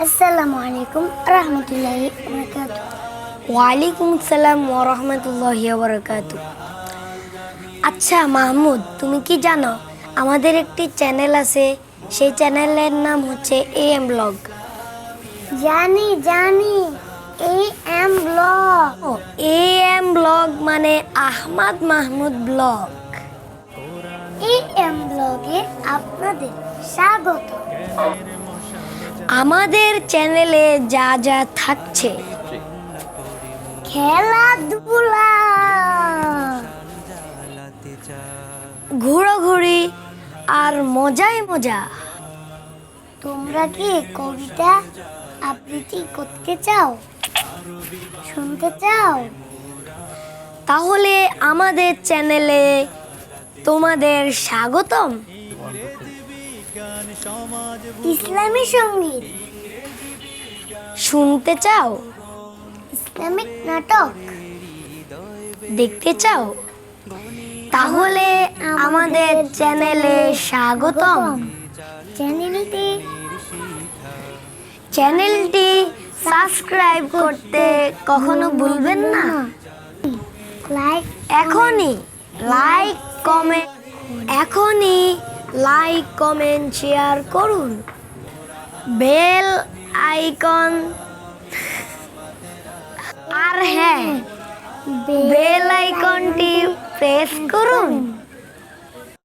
আসসালামু আলাইকুম রহমতুল্লাহি ওয়া ওয়ালাইকুম সালাম ওয়া রাহমাতুল্লাহি ওয়া বারাকাতুহু। আচ্ছা মাহমুদ, তুমি কি জানো আমাদের একটি চ্যানেল আছে, সেই চ্যানেলের নাম হচ্ছে AM ব্লগ। জানি জানি AM ব্লগ। ও, AM ব্লগ মানে আহমদ মাহমুদ ব্লগ। AM ব্লগে আপনাদের স্বাগত। আমাদের চ্যানেলে যা যা থাকছে, খেলাধুলা, ঘোরাঘুরি আর মজাই মজা। তোমরা কি কবিতা আবৃত্তি করতে চাও, শুনতে চাও? তাহলে আমাদের চ্যানেলে তোমাদের স্বাগতম। ইসলামী সঙ্গীত, শুনতে চাও, ইসলামিক নাটক দেখতে চাও, তাহলে আমাদের চ্যানেলে স্বাগতম। চ্যানেলটি সাবস্ক্রাইব করতে কখনো ভুলবেন না। লাইক এখনই লাইক কমেন্ট শেয়ার করুন। বেল আইকন আর হ্যাঁ, বেল আইকনটি প্রেস করুন।